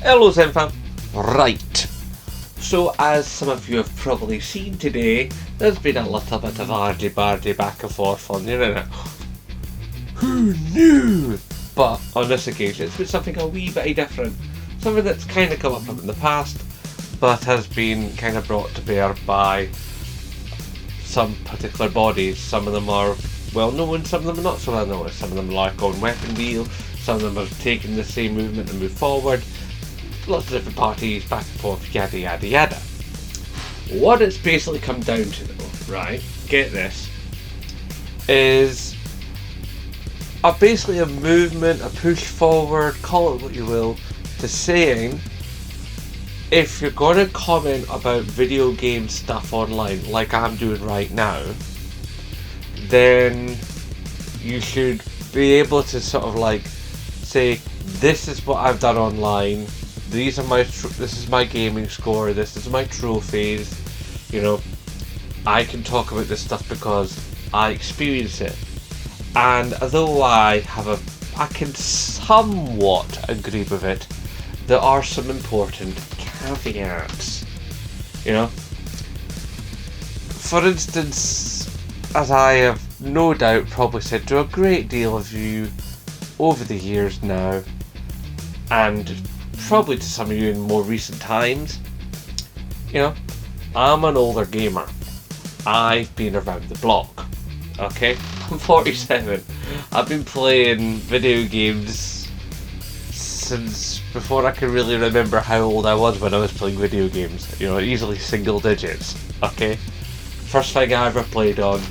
Hello Zenfam. Right, so as some of you have probably seen today, there's been a little bit of argy-bargy back and forth on the internet. Who knew? But on this occasion it's been something a wee bit different. Something that's kind of come up in the past, but has been kind of brought to bear by some particular bodies. Some of them are well known, some of them are not so well known. Some of them like on Weapon Wheel, some of them have taken the same movement and moved forward. Lots of different parties, back and forth, yada yada yada. What it's basically come down to though, right, get this, is basically a movement, a push forward, call it what you will, to saying if you're going to comment about video game stuff online like I'm doing right now, then you should be able to sort of like say, this is what I've done online, these are this is my gaming score, this is my trophies, you know, I can talk about this stuff because I experience it. And although I can somewhat agree with it, there are some important caveats, you know. For instance, as I have no doubt probably said to a great deal of you over the years now, and probably to some of you in more recent times, you know, I'm an older gamer. I've been around the block, okay? I'm 47. I've been playing video games since before I can really remember how old I was when I was playing video games. You know, easily single digits, okay? First thing I ever played on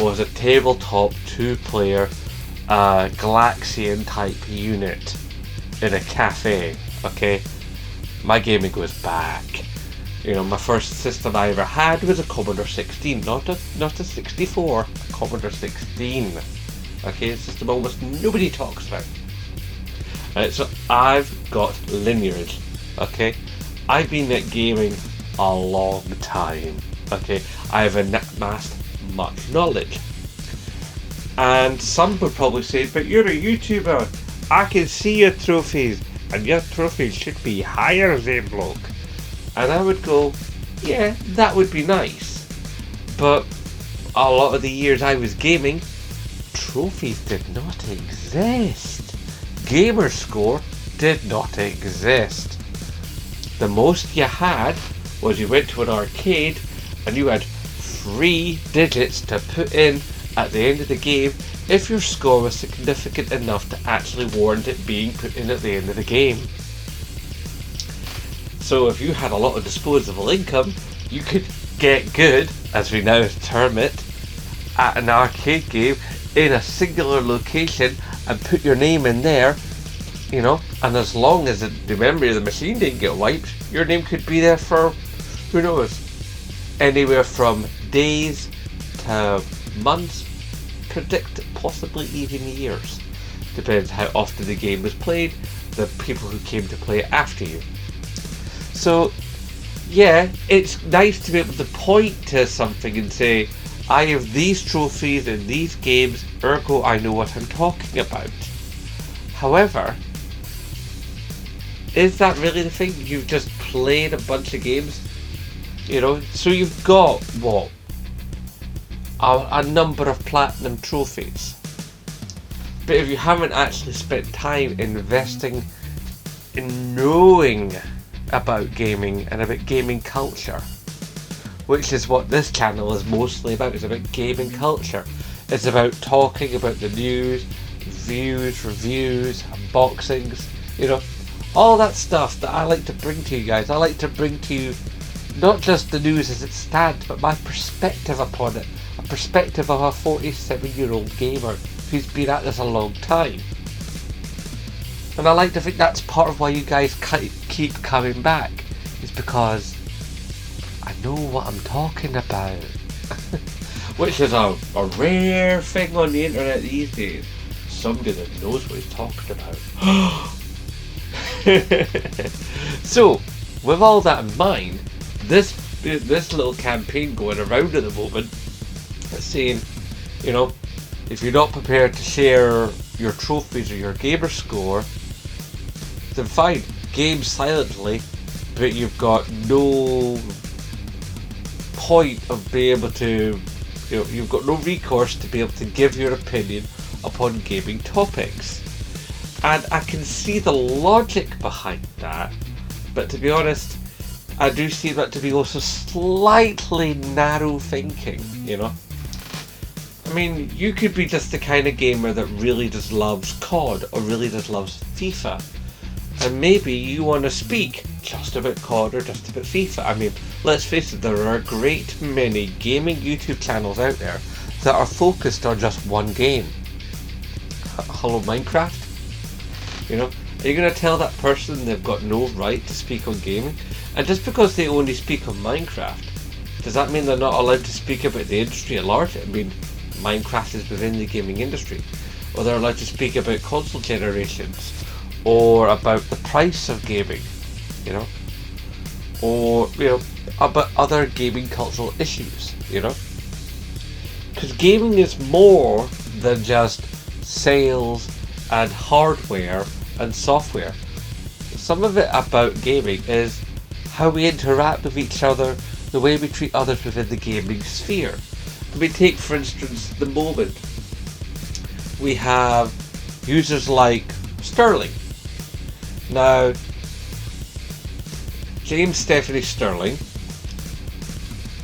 was a tabletop 2-player Galaxian type unit in a cafe, okay? My gaming goes back. You know, my first system I ever had was a Commodore 16, not a 64, a Commodore 16. Okay, a system almost nobody talks about. So I've got lineage, okay? I've been at gaming a long time, okay? I've amassed much knowledge. And some would probably say, but you're a YouTuber, I can see your trophies, and your trophies should be higher than bloke. And I would go, yeah, that would be nice. But a lot of the years I was gaming, trophies did not exist. Gamer score did not exist. The most you had was you went to an arcade and you had 3 digits to put in at the end of the game if your score was significant enough to actually warrant it being put in at the end of the game. So if you had a lot of disposable income, you could get good, as we now term it, at an arcade game in a singular location and put your name in there, you know, and as long as the memory of the machine didn't get wiped, your name could be there for, who knows, anywhere from days to months, predict possibly even years. Depends how often the game was played, the people who came to play it after you. So, yeah, it's nice to be able to point to something and say, I have these trophies in these games, ergo I know what I'm talking about. However, is that really the thing? You've just played a bunch of games, you know, so you've got, what, a number of platinum trophies. But if you haven't actually spent time investing in knowing about gaming and about gaming culture, which is what this channel is mostly about. It's about gaming culture. It's about talking about the news, views, reviews, unboxings, you know, all that stuff that I like to bring to you guys. I like to bring to you not just the news as it stands, but my perspective upon it, a perspective of a 47-year-old gamer who's been at this a long time. And I like to think that's part of why you guys keep coming back, is because I know what I'm talking about. Which is a rare thing on the internet these days. Somebody that knows what he's talking about. So, with all that in mind, this little campaign going around at the moment, saying, you know, if you're not prepared to share your trophies or your gamer score, then fine, game silently, but you've got no point of being able to, you've got no recourse to be able to give your opinion upon gaming topics. And I can see the logic behind that, but to be honest, I do see that to be also slightly narrow thinking, I mean, you could be just the kind of gamer that really just loves COD or really just loves FIFA. And maybe you want to speak just about COD or just about FIFA. I mean, let's face it, there are a great many gaming YouTube channels out there that are focused on just one game. Hello, Minecraft? Are you going to tell that person they've got no right to speak on gaming? And just because they only speak on Minecraft, does that mean they're not allowed to speak about the industry at large? I mean, Minecraft is within the gaming industry. Or they're allowed to speak about console generations, or about the price of gaming, or, about other gaming cultural issues, Because gaming is more than just sales and hardware and software. Some of it about gaming is how we interact with each other, the way we treat others within the gaming sphere. We take, for instance, the moment we have users like Sterling. Now, James Stephanie Sterling,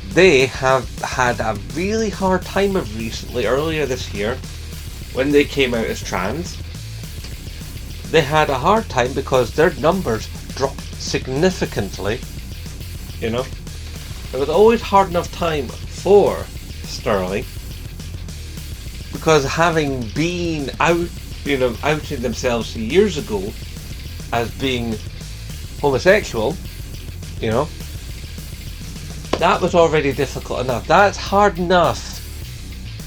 they have had a really hard time of recently, earlier this year, when they came out as trans. They had a hard time because their numbers dropped significantly, It was always hard enough time for Sterling, because having been out, outing themselves years ago as being homosexual, that was already difficult enough. That's hard enough,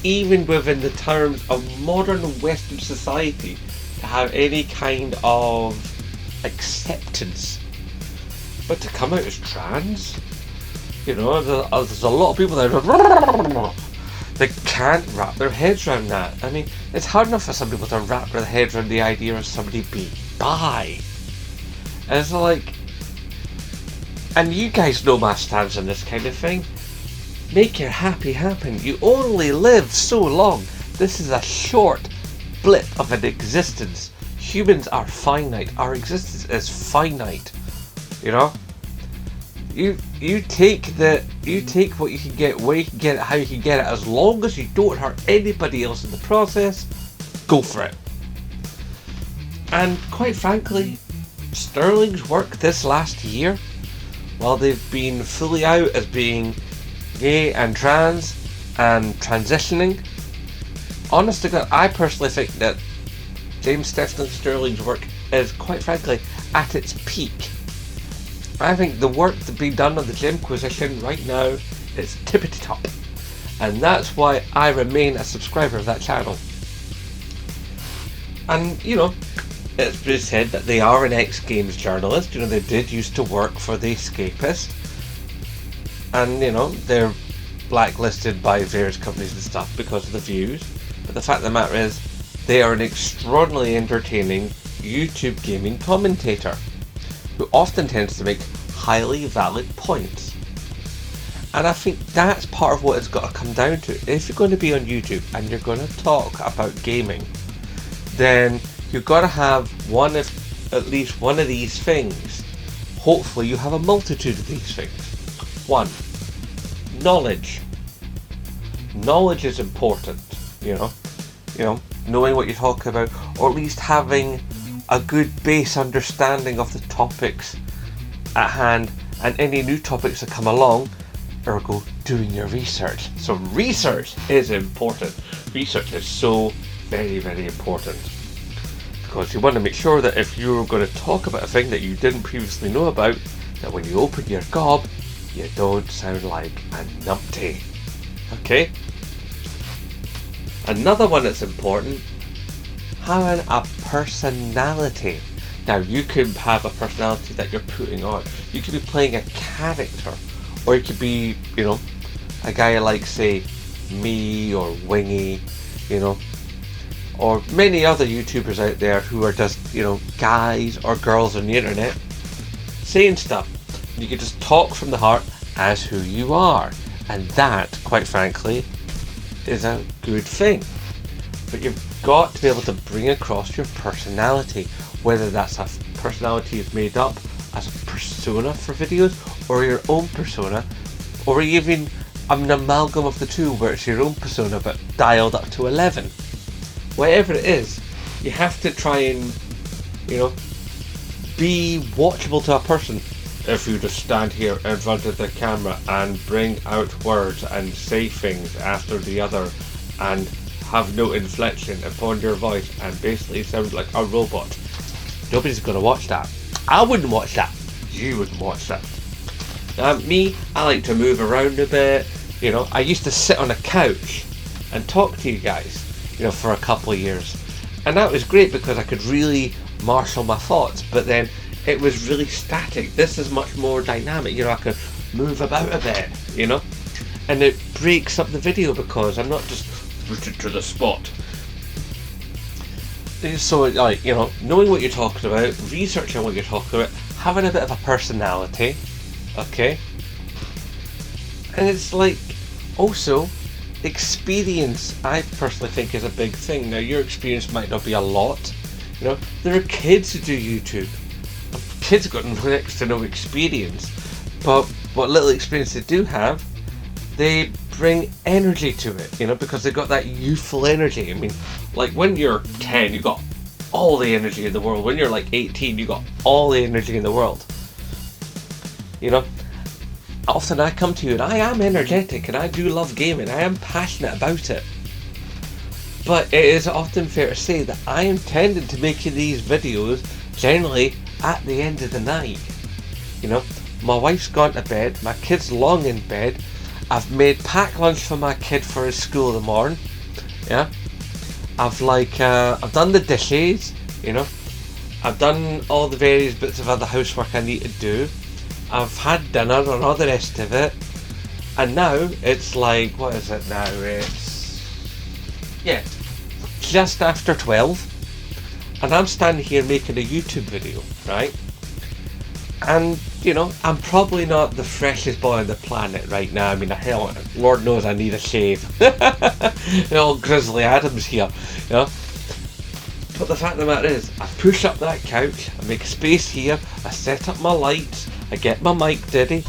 even within the terms of modern Western society, to have any kind of acceptance. But to come out as trans, there's a lot of people that they can't wrap their heads around that. I mean, it's hard enough for some people to wrap their heads around the idea of somebody being bi. And it's like, and you guys know my stance on this kind of thing. Make your happy happen. You only live so long. This is a short blip of an existence. Humans are finite. Our existence is finite. You take what you can get, where you can get it, how you can get it, as long as you don't hurt anybody else in the process. Go for it. And quite frankly, Sterling's work this last year, while they've been fully out as being gay and trans and transitioning, honest to God, I personally think that James Stephanie Sterling's work is, quite frankly, at its peak. I think the work that's being done on the Gemquisition right now is tippity top, and that's why I remain a subscriber of that channel. And it's been said that they are an ex-games journalist. They did used to work for The Escapist, and they're blacklisted by various companies and stuff because of the views. But the fact of the matter is, they are an extraordinarily entertaining YouTube gaming commentator who often tends to make highly valid points. And I think that's part of what it's got to come down to. If you're going to be on YouTube and you're going to talk about gaming, then you've got to have at least one of these things. Hopefully you have a multitude of these things. One, knowledge. Knowledge is important, knowing what you're talking about, or at least having a good base understanding of the topics at hand and any new topics that come along, ergo doing your research. So research is important. Research is so very, very important, because you want to make sure that if you're going to talk about a thing that you didn't previously know about, that when you open your gob, you don't sound like a numpty. Okay? Another one that's important, having a personality. Now, you could have a personality that you're putting on. You could be playing a character, or you could be, a guy like, say, me or Wingy, or many other YouTubers out there who are just, guys or girls on the internet saying stuff. You can just talk from the heart as who you are. And that, quite frankly, is a good thing. But you've got to be able to bring across your personality, whether that's a personality you've made up as a persona for videos, or your own persona, or even an amalgam of the two where it's your own persona but dialed up to 11. Whatever it is, you have to try and, be watchable to a person. If you just stand here in front of the camera and bring out words and say things after the other and have no inflection upon your voice and basically sound like a robot, nobody's going to watch that. I wouldn't watch that. You wouldn't watch that. Me, I like to move around a bit. I used to sit on a couch and talk to you guys, for a couple of years. And that was great because I could really marshal my thoughts, but then it was really static. This is much more dynamic. I can move about a bit, and it breaks up the video because I'm not just rooted to the spot. So, knowing what you're talking about, researching what you're talking about, having a bit of a personality, okay? And it's also, experience, I personally think, is a big thing. Now, your experience might not be a lot. There are kids who do YouTube. Kids have got next to no experience, but what little experience they do have, they bring energy to it, because they've got that youthful energy. I mean, when you're 10, you've got all the energy in the world. When you're 18, you've got all the energy in the world. Often I come to you and I am energetic and I do love gaming. I am passionate about it. But it is often fair to say that I am tending to make these videos generally at the end of the night. My wife's gone to bed, my kid's long in bed, I've made packed lunch for my kid for his school in the morning. Yeah. I've done the dishes, I've done all the various bits of other housework I need to do. I've had dinner and all the rest of it. And now it's what is it now? It's just after 12. And I'm standing here making a YouTube video, right? And, I'm probably not the freshest boy on the planet right now. I mean, hell, Lord knows I need a shave. All Grizzly Adams here, But the fact of the matter is, I push up that couch, I make space here, I set up my lights, I get my mic ready.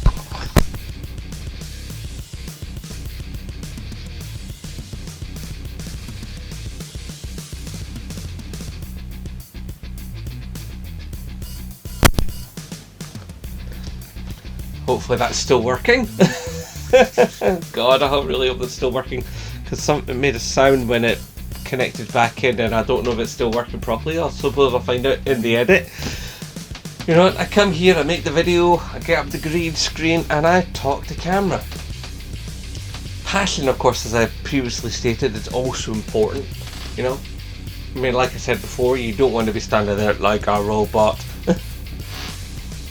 Hopefully that's still working. God, I really hope it's still working, because it made a sound when it connected back in, and I don't know if it's still working properly. I suppose I'll find out in the edit. I come here, I make the video, I get up the green screen, and I talk to camera. Passion, of course, as I previously stated, is also important. I mean, like I said before, you don't want to be standing there like a robot.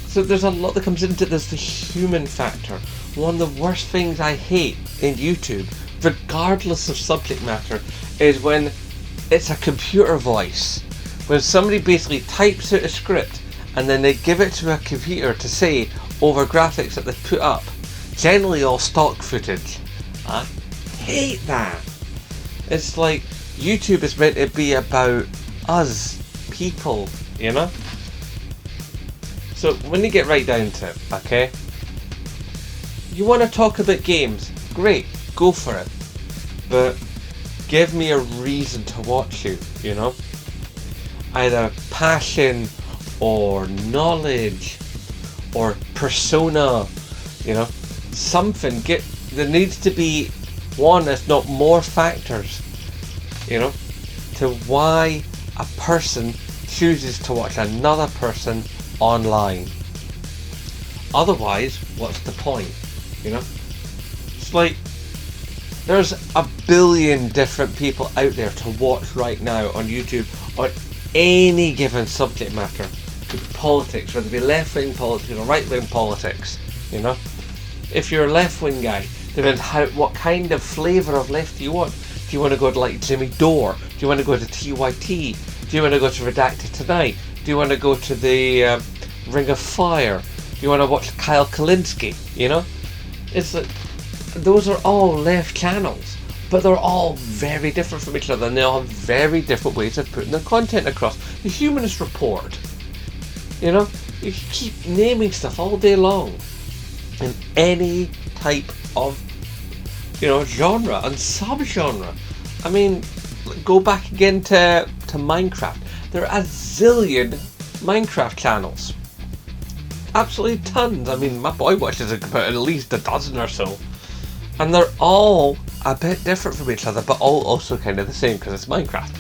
So there's a lot that comes into this, the human factor. One of the worst things I hate in YouTube, regardless of subject matter, is when it's a computer voice. When somebody basically types out a script and then they give it to a computer to say over graphics that they've put up. Generally all stock footage. I hate that. It's YouTube is meant to be about us, people, So when you get right down to it, okay, you want to talk about games, great, go for it. But give me a reason to watch you, Either passion or knowledge or persona, something. There needs to be one, if not more factors, to why a person chooses to watch another person online. Otherwise, what's the point? It's there's a billion different people out there to watch right now on YouTube on any given subject matter. It could be politics, whether it be left-wing politics or right-wing politics. If you're a left-wing guy, depends what kind of flavour of left do you want. Do you want to go to Jimmy Dore? Do you want to go to TYT? Do you want to go to Redacted Tonight? Do you want to go to the Ring of Fire? You want to watch Kyle Kalinske, you know? It's like, those are all left channels, but they're all very different from each other, and they all have very different ways of putting their content across. The Humanist Report, you know? You keep naming stuff all day long in any type of, you know, genre and subgenre. I mean, go back again to Minecraft. There are a zillion Minecraft channels. Absolutely tons. I mean, my boy watches about at least a dozen or so. And they're all a bit different from each other, but all also kind of the same because it's Minecraft.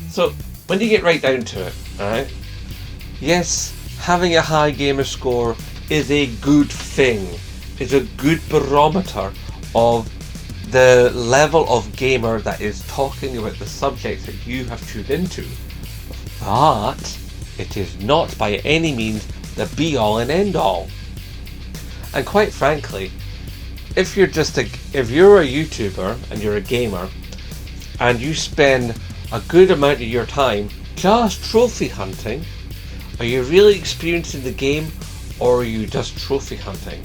So, when you get right down to it, alright? Yes, having a high gamer score is a good thing. It's a good barometer of the level of gamer that is talking about the subjects that you have tuned into. But it is not by any means the be all and end all. And quite frankly, if you're a YouTuber and you're a gamer and you spend a good amount of your time just trophy hunting, are you really experiencing the game, or are you just trophy hunting?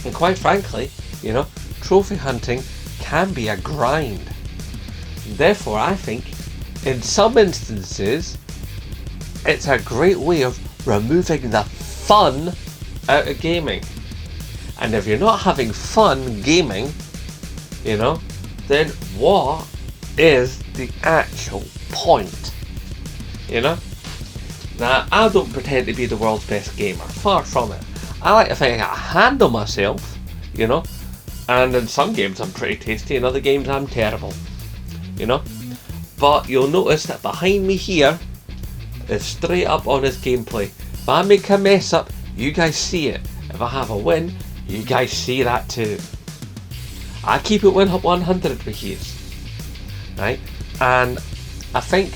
And quite frankly, you know, trophy hunting can be a grind. Therefore, I think in some instances it's a great way of removing the fun out of gaming. And if you're not having fun gaming, you know, then what is the actual point? You know? Now, I don't pretend to be the world's best gamer. Far from it. I like to think I can handle myself, you know? And in some games I'm pretty tasty, in other games I'm terrible, you know? But you'll notice that behind me here is straight up honest gameplay. If I make a mess up, you guys see it. If I have a win, you guys see that too. I keep it 100 with you, right? And I think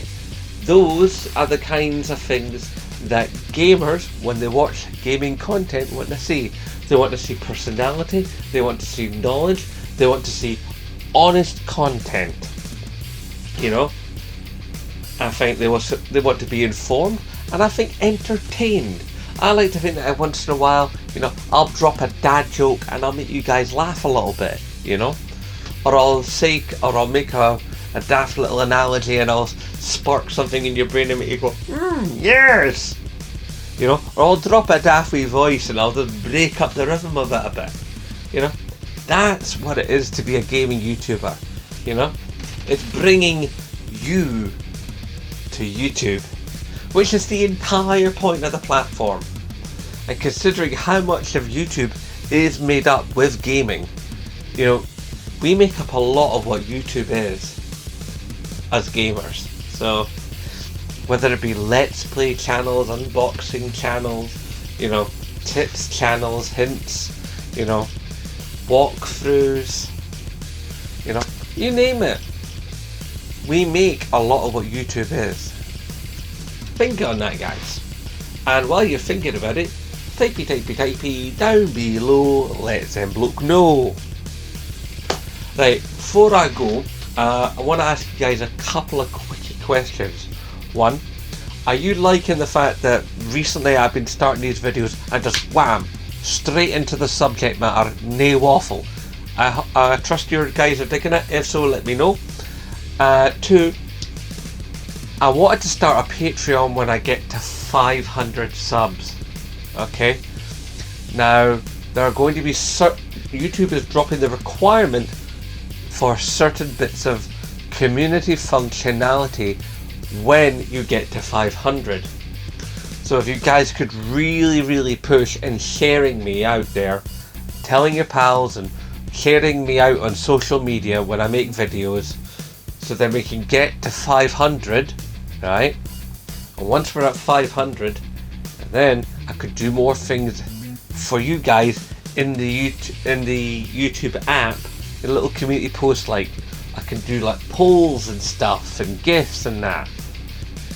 those are the kinds of things that gamers, when they watch gaming content, want to see. They want to see personality, they want to see knowledge, they want to see honest content. You know? I think they want to be informed, and I think entertained. I like to think that once in a while, you know, I'll drop a dad joke and I'll make you guys laugh a little bit, you know? Or I'll make a daft little analogy and I'll spark something in your brain and make you go, yes! You know? Or I'll drop a daft wee voice and I'll just break up the rhythm of it a bit. You know? That's what it is to be a gaming YouTuber. You know? It's bringing you to YouTube, which is the entire point of the platform. And considering how much of YouTube is made up with gaming, you know, we make up a lot of what YouTube is as gamers. So whether it be let's play channels, unboxing channels, you know, tips channels, hints, you know, walkthroughs, you know, you name it, we make a lot of what YouTube is. Think on that, guys. And while you're thinking about it, typey down below, let them bloke know. Right, before I go, I want to ask you guys a couple of quickie questions. One, are you liking the fact that recently I've been starting these videos and just wham, straight into the subject matter, no waffle? I trust you guys are digging it. If so, let me know. Two, I wanted to start a Patreon when I get to 500 subs. Okay? Now, there are going to be YouTube is dropping the requirement for certain bits of community functionality when you get to 500. So if you guys could really push in sharing me out there, telling your pals and sharing me out on social media when I make videos, so then we can get to 500, right? And once we're at 500, then I could do more things for you guys in the YouTube app, in a little community post. Like I can do like polls and stuff and gifts and that.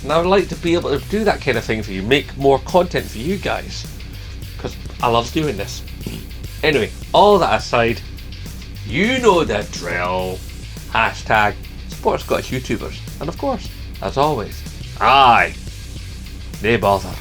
And I would like to be able to do that kind of thing for you, make more content for you guys, because I love doing this. Anyway, all that aside, you know the drill. Hashtag support Scottish YouTubers. And of course, as always, aye, nae bother.